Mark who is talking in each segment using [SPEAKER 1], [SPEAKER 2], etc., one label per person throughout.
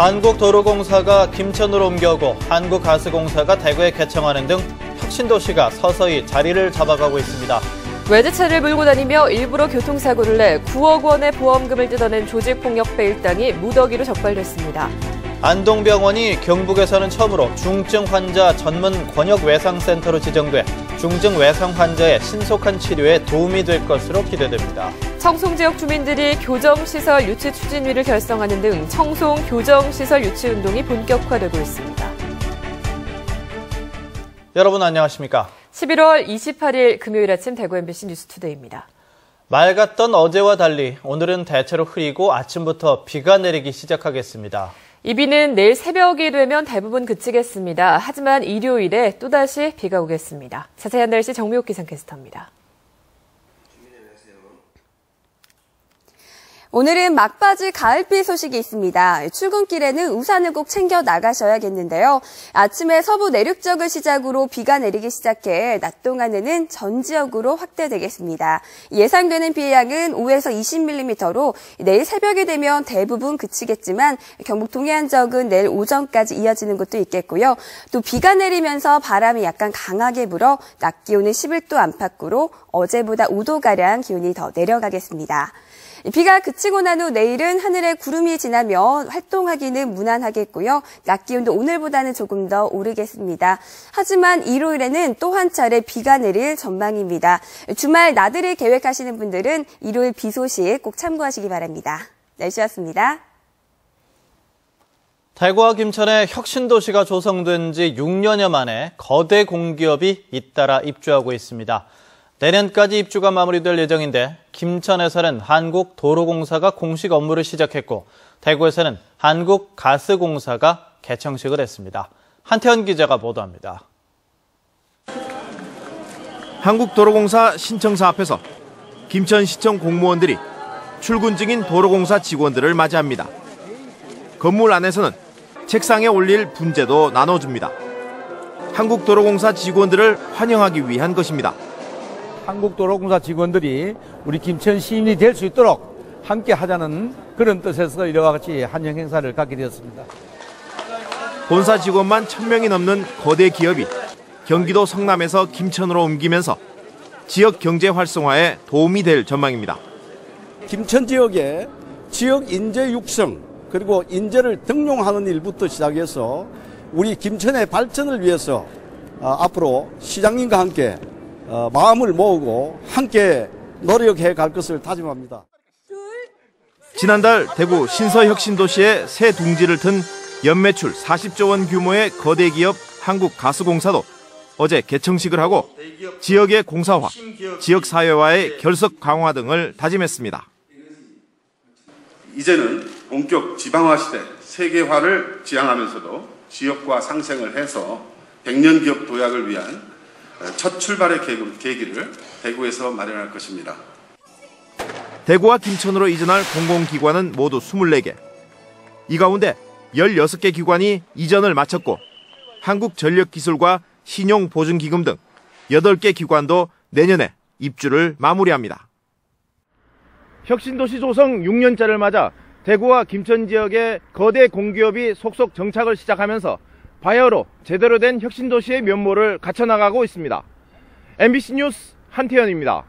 [SPEAKER 1] 한국도로공사가 김천으로 옮겨오고 한국가스공사가 대구에 개청하는 등 혁신도시가 서서히 자리를 잡아가고 있습니다.
[SPEAKER 2] 외제차를 몰고 다니며 일부러 교통사고를 내 9억 원의 보험금을 뜯어낸 조직폭력배 일당이 무더기로 적발됐습니다.
[SPEAKER 1] 안동병원이 경북에서는 처음으로 중증 환자 전문 권역외상센터로 지정돼 중증 외상 환자의 신속한 치료에 도움이 될 것으로 기대됩니다.
[SPEAKER 2] 청송지역 주민들이 교정시설 유치 추진위를 결성하는 등 청송 교정시설 유치 운동이 본격화되고 있습니다.
[SPEAKER 1] 여러분 안녕하십니까?
[SPEAKER 2] 11월 28일 금요일 아침 대구 MBC 뉴스투데이입니다.
[SPEAKER 1] 맑았던 어제와 달리 오늘은 대체로 흐리고 아침부터 비가 내리기 시작하겠습니다.
[SPEAKER 2] 이 비는 내일 새벽이 되면 대부분 그치겠습니다. 하지만 일요일에 또다시 비가 오겠습니다. 자세한 날씨 정미옥 기상캐스터입니다.
[SPEAKER 3] 오늘은 막바지 가을비 소식이 있습니다. 출근길에는 우산을 꼭 챙겨 나가셔야겠는데요. 아침에 서부 내륙 지역을 시작으로 비가 내리기 시작해 낮 동안에는 전 지역으로 확대되겠습니다. 예상되는 비의 양은 5에서 20mm로 내일 새벽이 되면 대부분 그치겠지만 경북 동해안 지역은 내일 오전까지 이어지는 곳도 있겠고요. 또 비가 내리면서 바람이 약간 강하게 불어 낮 기온은 11도 안팎으로 어제보다 5도가량 기온이 더 내려가겠습니다. 비가 그치고 난 후 내일은 하늘에 구름이 지나며 활동하기는 무난하겠고요. 낮 기온도 오늘보다는 조금 더 오르겠습니다. 하지만 일요일에는 또 한 차례 비가 내릴 전망입니다. 주말 나들이 계획하시는 분들은 일요일 비 소식 꼭 참고하시기 바랍니다. 날씨였습니다.
[SPEAKER 1] 대구와 김천에 혁신도시가 조성된 지 6년여 만에 거대 공기업이 잇따라 입주하고 있습니다. 내년까지 입주가 마무리될 예정인데 김천에서는 한국도로공사가 공식 업무를 시작했고 대구에서는 한국가스공사가 개청식을 했습니다. 한태현 기자가 보도합니다.
[SPEAKER 4] 한국도로공사 신청사 앞에서 김천시청 공무원들이 출근 중인 도로공사 직원들을 맞이합니다. 건물 안에서는 책상에 올릴 분재도 나눠줍니다. 한국도로공사 직원들을 환영하기 위한 것입니다.
[SPEAKER 5] 한국도로공사 직원들이 우리 김천 시민이 될 수 있도록 함께 하자는 그런 뜻에서 이와 같이 환영 행사를 갖게 되었습니다.
[SPEAKER 4] 본사 직원만 1000명이 넘는 거대 기업이 경기도 성남에서 김천으로 옮기면서 지역 경제 활성화에 도움이 될 전망입니다.
[SPEAKER 6] 김천 지역의 지역 인재 육성 그리고 인재를 등용하는 일부터 시작해서 우리 김천의 발전을 위해서 앞으로 시장님과 함께 마음을 모으고 함께 노력해 갈 것을 다짐합니다.
[SPEAKER 4] 지난달 대구 신서혁신도시에 새 둥지를 튼 연매출 40조 원 규모의 거대 기업 한국가스공사도 어제 개청식을 하고 지역의 공사화, 지역사회와의 결속 강화 등을 다짐했습니다.
[SPEAKER 7] 이제는 본격 지방화 시대 세계화를 지향하면서도 지역화 상생을 해서 100년 기업 도약을 위한 첫 출발의 계기를 대구에서 마련할 것입니다.
[SPEAKER 4] 대구와 김천으로 이전할 공공기관은 모두 24개. 이 가운데 16개 기관이 이전을 마쳤고 한국전력기술과 신용보증기금 등 8개 기관도 내년에 입주를 마무리합니다. 혁신도시 조성 6년째를 맞아 대구와 김천 지역의 거대 공기업이 속속 정착을 시작하면서 바야흐로 제대로 된 혁신도시의 면모를 갖춰나가고 있습니다. MBC 뉴스 한태현입니다.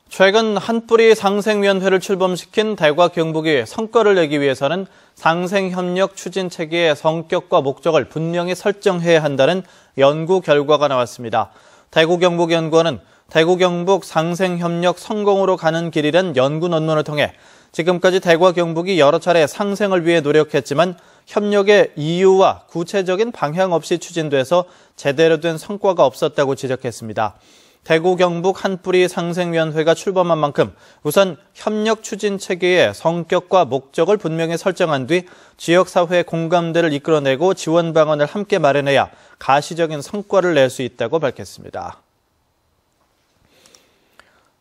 [SPEAKER 1] 최근 한뿌리 상생위원회를 출범시킨 대구와 경북이 성과를 내기 위해서는 상생협력 추진 체계의 성격과 목적을 분명히 설정해야 한다는 연구 결과가 나왔습니다. 대구경북연구원은 대구경북 상생협력 성공으로 가는 길이란 연구 논문을 통해 지금까지 대구와 경북이 여러 차례 상생을 위해 노력했지만 협력의 이유와 구체적인 방향 없이 추진돼서 제대로 된 성과가 없었다고 지적했습니다. 대구 경북 한뿌리 상생위원회가 출범한 만큼 우선 협력 추진 체계의 성격과 목적을 분명히 설정한 뒤 지역사회의 공감대를 이끌어내고 지원 방안을 함께 마련해야 가시적인 성과를 낼 수 있다고 밝혔습니다.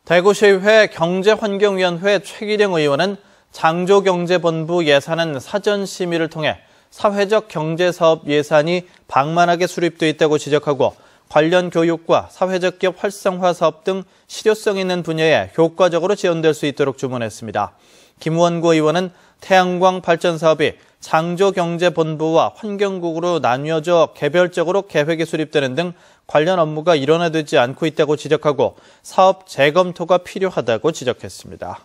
[SPEAKER 1] 대구시의회 경제환경위원회 최기령 의원은 장조경제본부 예산안 사전 심의를 통해 사회적 경제사업 예산이 방만하게 수립돼 있다고 지적하고 관련 교육과 사회적 기업 활성화 사업 등 실효성 있는 분야에 효과적으로 지원될 수 있도록 주문했습니다. 김원구 의원은 태양광 발전 사업이 창조경제본부와 환경국으로 나뉘어져 개별적으로 계획이 수립되는 등 관련 업무가 일원화되지 않고 있다고 지적하고 사업 재검토가 필요하다고 지적했습니다.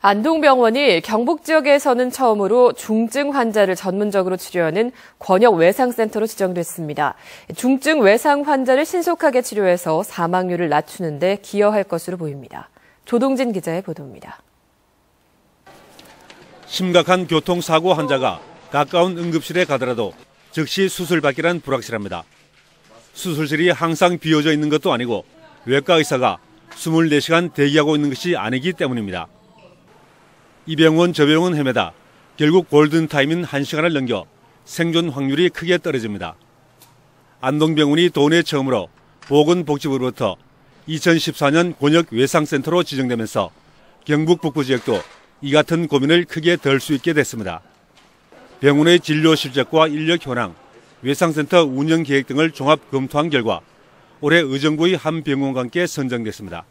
[SPEAKER 2] 안동병원이 경북 지역에서는 처음으로 중증 환자를 전문적으로 치료하는 권역 외상센터로 지정됐습니다. 중증 외상 환자를 신속하게 치료해서 사망률을 낮추는 데 기여할 것으로 보입니다. 조동진 기자의 보도입니다.
[SPEAKER 8] 심각한 교통사고 환자가 가까운 응급실에 가더라도 즉시 수술받기란 불확실합니다. 수술실이 항상 비어져 있는 것도 아니고 외과 의사가 24시간 대기하고 있는 것이 아니기 때문입니다. 이 병원 저 병원 헤매다 결국 골든타임인 1시간을 넘겨 생존 확률이 크게 떨어집니다. 안동병원이 도내 처음으로 보건복지부로부터 2014년 권역 외상센터로 지정되면서 경북 북부 지역도 이 같은 고민을 크게 덜 수 있게 됐습니다. 병원의 진료 실적과 인력 현황, 외상센터 운영 계획 등을 종합 검토한 결과 올해 의정부의 한 병원과 함께 선정됐습니다.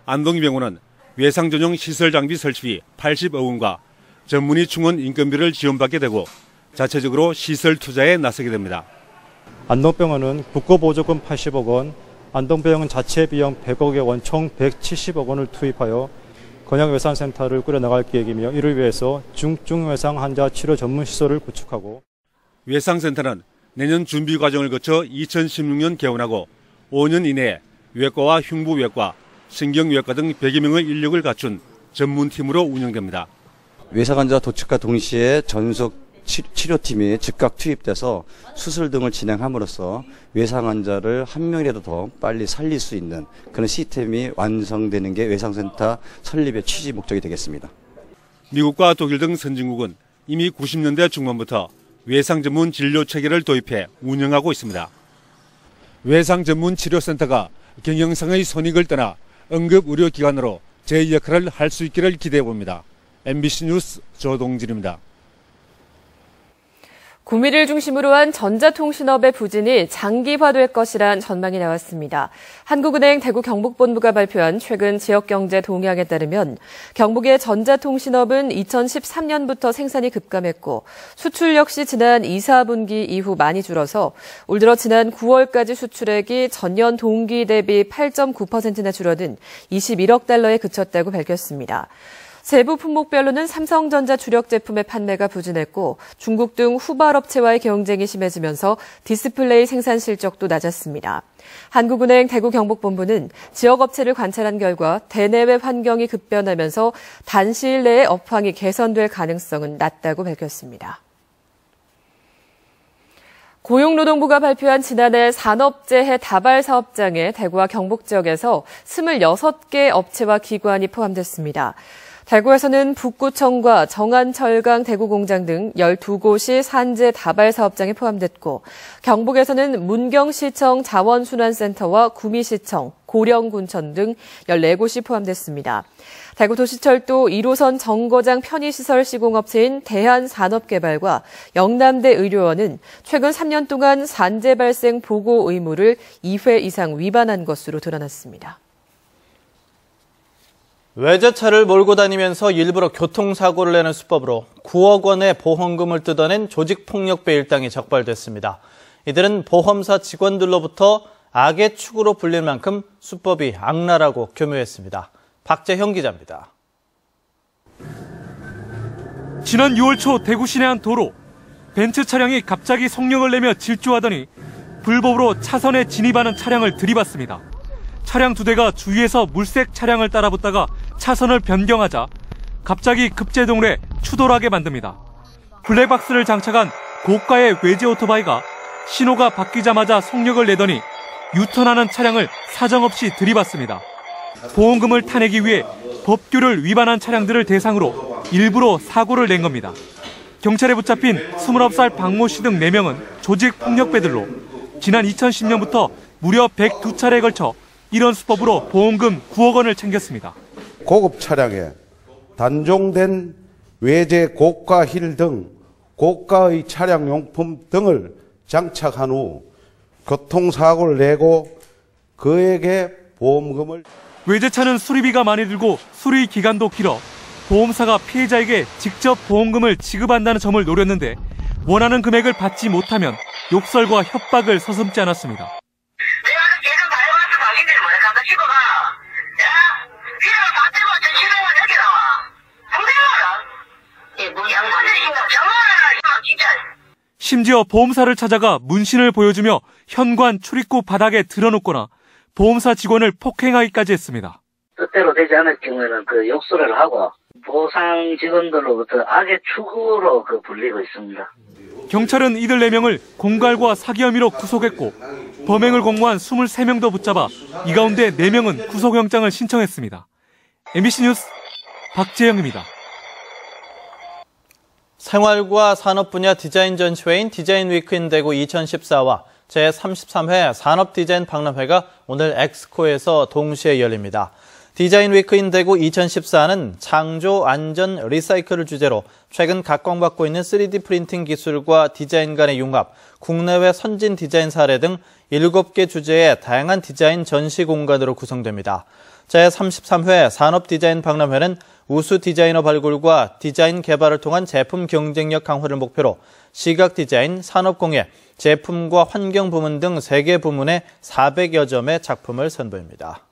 [SPEAKER 8] 안동병원은 외상 전용 시설 장비 설치비 80억 원과 전문의 충원 인건비를 지원받게 되고 자체적으로 시설 투자에 나서게 됩니다.
[SPEAKER 9] 안동병원은 국고보조금 80억 원, 안동병원 자체 비용 100억여 원, 총 170억 원을 투입하여 권역외상센터를 꾸려나갈 계획이며 이를 위해서 중증외상 환자 치료 전문 시설을 구축하고
[SPEAKER 8] 외상센터는 내년 준비 과정을 거쳐 2016년 개원하고 5년 이내에 외과와 흉부외과, 신경외과 등 100여 명의 인력을 갖춘 전문팀으로 운영됩니다.
[SPEAKER 10] 외상환자 도착과 동시에 전속 치료팀이 즉각 투입돼서 수술 등을 진행함으로써 외상환자를 한 명이라도 더 빨리 살릴 수 있는 그런 시스템이 완성되는 게 외상센터 설립의 취지 목적이 되겠습니다.
[SPEAKER 8] 미국과 독일 등 선진국은 이미 90년대 중반부터 외상 전문 진료 체계를 도입해 운영하고 있습니다. 외상 전문 치료센터가 경영상의 손익을 떠나 응급의료기관으로 제 역할을 할 수 있기를 기대해 봅니다. MBC 뉴스 조동진입니다.
[SPEAKER 2] 구미를 중심으로 한 전자통신업의 부진이 장기화될 것이란 전망이 나왔습니다. 한국은행 대구 경북본부가 발표한 최근 지역경제 동향에 따르면 경북의 전자통신업은 2013년부터 생산이 급감했고 수출 역시 지난 2, 4분기 이후 많이 줄어서 올 들어 지난 9월까지 수출액이 전년 동기 대비 8.9%나 줄어든 21억 달러에 그쳤다고 밝혔습니다. 세부 품목별로는 삼성전자 주력 제품의 판매가 부진했고 중국 등 후발업체와의 경쟁이 심해지면서 디스플레이 생산 실적도 낮았습니다. 한국은행 대구 경북본부는 지역업체를 관찰한 결과 대내외 환경이 급변하면서 단시일 내에 업황이 개선될 가능성은 낮다고 밝혔습니다. 고용노동부가 발표한 지난해 산업재해 다발 사업장에 대구와 경북 지역에서 26개 업체와 기관이 포함됐습니다. 대구에서는 북구청과 정안철강 대구공장 등 12곳이 산재 다발 사업장에 포함됐고 경북에서는 문경시청 자원순환센터와 구미시청, 고령군청 등 14곳이 포함됐습니다. 대구도시철도 1호선 정거장 편의시설 시공업체인 대한산업개발과 영남대 의료원은 최근 3년 동안 산재 발생 보고 의무를 2회 이상 위반한 것으로 드러났습니다.
[SPEAKER 1] 외제차를 몰고 다니면서 일부러 교통사고를 내는 수법으로 9억 원의 보험금을 뜯어낸 조직폭력배 일당이 적발됐습니다. 이들은 보험사 직원들로부터 악의 축으로 불릴 만큼 수법이 악랄하고 교묘했습니다. 박재형 기자입니다.
[SPEAKER 11] 지난 6월 초 대구 시내 한 도로, 벤츠 차량이 갑자기 속력을 내며 질주하더니 불법으로 차선에 진입하는 차량을 들이받습니다. 차량 2대가 주위에서 물색 차량을 따라붙다가 차선을 변경하자 갑자기 급제동을 해 추돌하게 만듭니다. 블랙박스를 장착한 고가의 외제 오토바이가 신호가 바뀌자마자 속력을 내더니 유턴하는 차량을 사정없이 들이받습니다. 보험금을 타내기 위해 법규를 위반한 차량들을 대상으로 일부러 사고를 낸 겁니다. 경찰에 붙잡힌 29살 박모 씨 등 4명은 조직폭력배들로 지난 2010년부터 무려 102차례에 걸쳐 이런 수법으로 보험금 9억 원을 챙겼습니다.
[SPEAKER 12] 고급 차량에 단종된 외제 고가 힐 등 고가의 차량 용품 등을 장착한 후 교통사고를 내고 그에게 보험금을
[SPEAKER 11] 외제차는 수리비가 많이 들고 수리 기간도 길어 보험사가 피해자에게 직접 보험금을 지급한다는 점을 노렸는데 원하는 금액을 받지 못하면 욕설과 협박을 서슴지 않았습니다. 심지어 보험사를 찾아가 문신을 보여주며 현관 출입구 바닥에 드러눕거나 보험사 직원을 폭행하기까지 했습니다.
[SPEAKER 13] 뜻대로 되지 않을 경우에는 그 욕설을 하고 보상 직원들로부터 악의 축으로 불리고 있습니다.
[SPEAKER 11] 경찰은 이들 4명을 공갈과 사기 혐의로 구속했고 범행을 공모한 23명도 붙잡아 이 가운데 4명은 구속영장을 신청했습니다. MBC 뉴스 박재영입니다.
[SPEAKER 1] 생활과 산업 분야 디자인 전시회인 디자인 위크 인 대구 2014와 제33회 산업디자인 박람회가 오늘 엑스코에서 동시에 열립니다. 디자인 위크 인 대구 2014는 창조, 안전, 리사이클을 주제로 최근 각광받고 있는 3D 프린팅 기술과 디자인 간의 융합, 국내외 선진 디자인 사례 등 7개 주제의 다양한 디자인 전시 공간으로 구성됩니다. 제33회 산업디자인 박람회는 우수 디자이너 발굴과 디자인 개발을 통한 제품 경쟁력 강화를 목표로 시각디자인, 산업공예, 제품과 환경 부문 등 3개 부문의 400여 점의 작품을 선보입니다.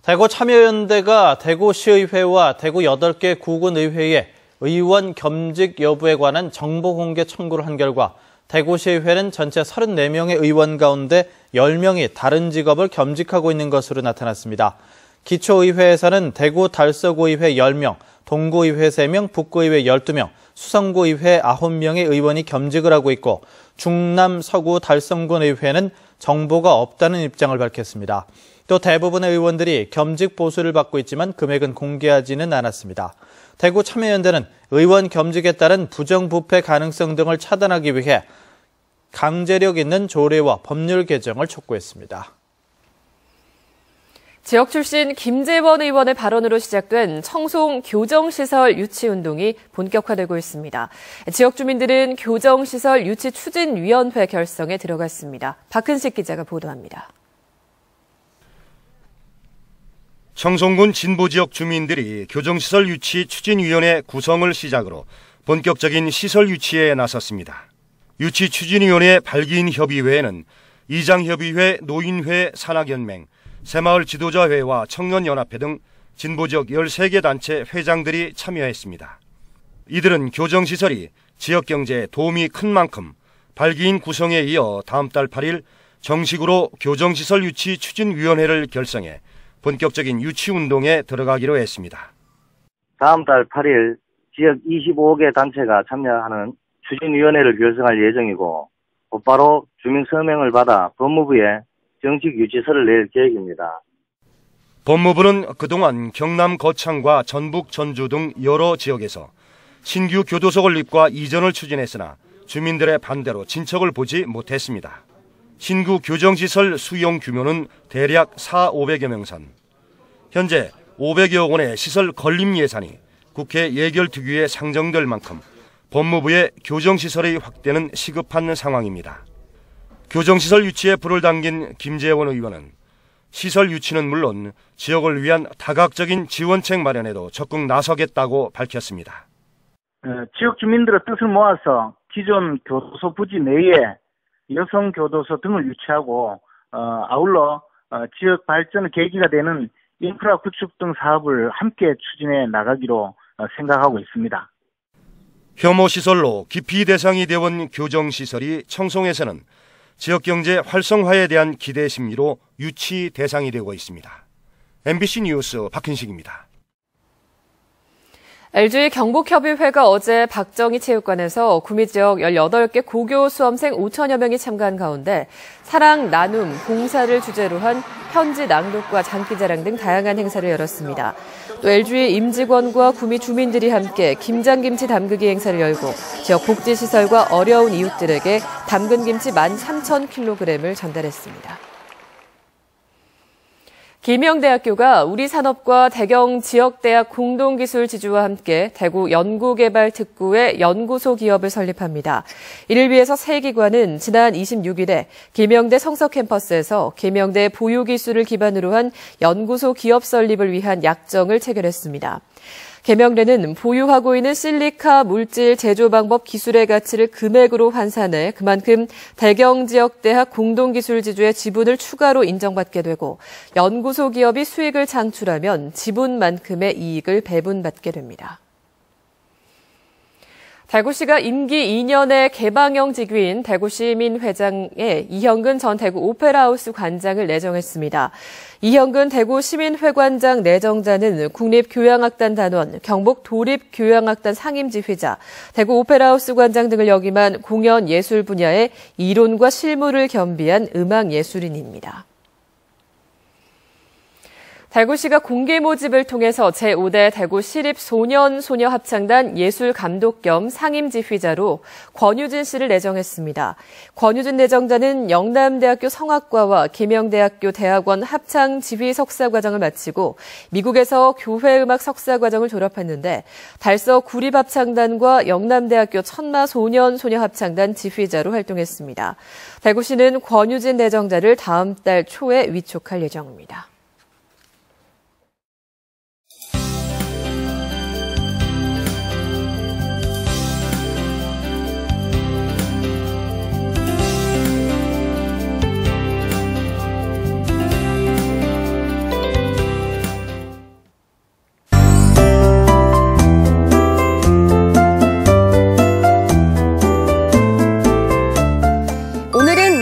[SPEAKER 1] 대구 참여연대가 대구시의회와 대구 8개 구군의회에 의원 겸직 여부에 관한 정보 공개 청구를 한 결과 대구시의회는 전체 34명의 의원 가운데 10명이 다른 직업을 겸직하고 있는 것으로 나타났습니다. 기초의회에서는 대구 달서구의회 10명, 동구의회 3명, 북구의회 12명, 수성구의회 9명의 의원이 겸직을 하고 있고 중남, 서구, 달성군의회는 정보가 없다는 입장을 밝혔습니다. 또 대부분의 의원들이 겸직 보수를 받고 있지만 금액은 공개하지는 않았습니다. 대구 참여연대는 의원 겸직에 따른 부정부패 가능성 등을 차단하기 위해 강제력 있는 조례와 법률 개정을 촉구했습니다.
[SPEAKER 2] 지역 출신 김재원 의원의 발언으로 시작된 청송 교정시설 유치운동이 본격화되고 있습니다. 지역 주민들은 교정시설 유치추진위원회 결성에 들어갔습니다. 박은식 기자가 보도합니다.
[SPEAKER 4] 청송군 진보지역 주민들이 교정시설 유치 추진위원회 구성을 시작으로 본격적인 시설 유치에 나섰습니다. 유치추진위원회 발기인협의회에는 이장협의회, 노인회, 산악연맹, 새마을 지도자회와 청년연합회 등 진보지역 13개 단체 회장들이 참여했습니다. 이들은 교정시설이 지역경제에 도움이 큰 만큼 발기인 구성에 이어 다음 달 8일 정식으로 교정시설 유치 추진위원회를 결성해 본격적인 유치운동에 들어가기로 했습니다.
[SPEAKER 13] 다음 달 8일 지역 25개 단체가 참여하는 추진위원회를 결성할 예정이고 곧바로 주민 서명을 받아 법무부에 정식 유치서를 낼 계획입니다.
[SPEAKER 4] 법무부는 그동안 경남 거창과 전북 전주 등 여러 지역에서 신규 교도소 건립과 이전을 추진했으나 주민들의 반대로 진척을 보지 못했습니다. 신구 교정시설 수용 규모는 대략 4,500여 명 선. 현재 500여 원의 시설 건립 예산이 국회 예결특위에 상정될 만큼 법무부의 교정시설의 확대는 시급한 상황입니다. 교정시설 유치에 불을 당긴 김재원 의원은 시설 유치는 물론 지역을 위한 다각적인 지원책 마련에도 적극 나서겠다고 밝혔습니다.
[SPEAKER 14] 지역 주민들의 뜻을 모아서 기존 교도소 부지 내에 여성 교도소 등을 유치하고 아울러 지역 발전의 계기가 되는 인프라 구축 등 사업을 함께 추진해 나가기로 생각하고 있습니다.
[SPEAKER 4] 혐오시설로 기피 대상이 되어온 교정시설이 청송에서는 지역경제 활성화에 대한 기대 심리로 유치 대상이 되고 있습니다. MBC 뉴스 박hin식입니다.
[SPEAKER 2] LG 경북협의회가 어제 박정희 체육관에서 구미 지역 18개 고교 수험생 5천여 명이 참가한 가운데 사랑, 나눔, 봉사를 주제로 한 편지 낭독과 장기자랑 등 다양한 행사를 열었습니다. 또 LG 임직원과 구미 주민들이 함께 김장김치 담그기 행사를 열고 지역 복지시설과 어려운 이웃들에게 담근 김치 13,000kg을 전달했습니다. 계명대학교가 우리산업과 대경 지역대학 공동기술지주와 함께 대구 연구개발특구의 연구소 기업을 설립합니다. 이를 위해서 세 기관은 지난 26일에 계명대 성서캠퍼스에서 계명대 보유기술을 기반으로 한 연구소 기업 설립을 위한 약정을 체결했습니다. 계명대는 보유하고 있는 실리카 물질 제조 방법 기술의 가치를 금액으로 환산해 그만큼 대경 지역대학 공동기술지주의 지분을 추가로 인정받게 되고 연구소 기업이 수익을 창출하면 지분만큼의 이익을 배분받게 됩니다. 대구시가 임기 2년의 개방형 직위인 대구시민회장에 이형근 전 대구 오페라하우스 관장을 내정했습니다. 이형근 대구시민회관장 내정자는 국립교향악단 단원, 경북도립교향악단 상임지휘자, 대구 오페라하우스 관장 등을 역임한 공연 예술 분야의 이론과 실무를 겸비한 음악예술인입니다. 대구시가 공개 모집을 통해서 제5대 대구시립소년소녀합창단 예술감독 겸 상임지휘자로 권유진 씨를 내정했습니다. 권유진 내정자는 영남대학교 성악과와 계명대학교 대학원 합창지휘 석사과정을 마치고 미국에서 교회음악 석사과정을 졸업했는데 달서 구립합창단과 영남대학교 천마소년소녀합창단 지휘자로 활동했습니다. 대구시는 권유진 내정자를 다음 달 초에 위촉할 예정입니다.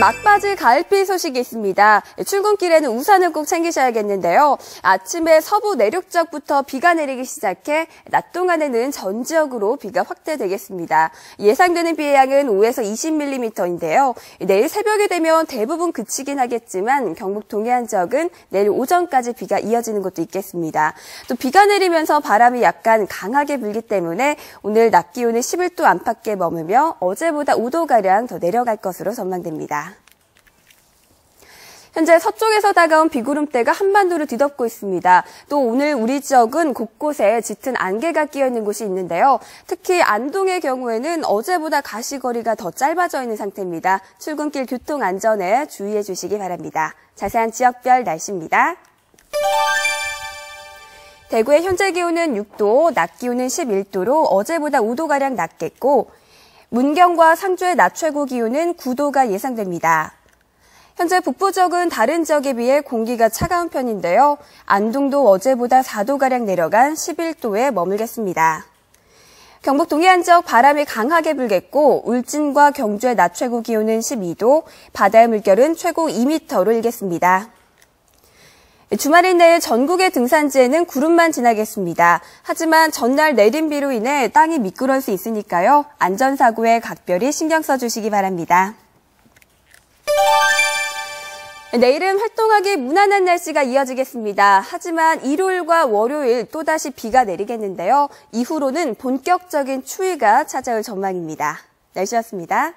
[SPEAKER 3] 막바지 가을비 소식이 있습니다. 출근길에는 우산을 꼭 챙기셔야겠는데요. 아침에 서부 내륙 지역부터 비가 내리기 시작해 낮 동안에는 전 지역으로 비가 확대되겠습니다. 예상되는 비의 양은 5에서 20mm인데요. 내일 새벽이 되면 대부분 그치긴 하겠지만 경북 동해안 지역은 내일 오전까지 비가 이어지는 곳도 있겠습니다. 또 비가 내리면서 바람이 약간 강하게 불기 때문에 오늘 낮 기온은 11도 안팎에 머물며 어제보다 5도가량 더 내려갈 것으로 전망됩니다. 현재 서쪽에서 다가온 비구름대가 한반도를 뒤덮고 있습니다. 또 오늘 우리 지역은 곳곳에 짙은 안개가 끼어있는 곳이 있는데요. 특히 안동의 경우에는 어제보다 가시거리가 더 짧아져 있는 상태입니다. 출근길 교통 안전에 주의해 주시기 바랍니다. 자세한 지역별 날씨입니다. 대구의 현재 기온은 6도, 낮 기온은 11도로 어제보다 5도가량 낮겠고 문경과 상주의 낮 최고 기온은 9도가 예상됩니다. 현재 북부 지역은 다른 지역에 비해 공기가 차가운 편인데요. 안동도 어제보다 4도가량 내려간 11도에 머물겠습니다. 경북 동해안 지역 바람이 강하게 불겠고 울진과 경주의 낮 최고 기온은 12도, 바다의 물결은 최고 2m로 일겠습니다. 주말인 내일 전국의 등산지에는 구름만 지나겠습니다. 하지만 전날 내린 비로 인해 땅이 미끄러울 수 있으니까요. 안전사고에 각별히 신경 써주시기 바랍니다. 내일은 활동하기 무난한 날씨가 이어지겠습니다. 하지만 일요일과 월요일 또다시 비가 내리겠는데요. 이후로는 본격적인 추위가 찾아올 전망입니다. 날씨였습니다.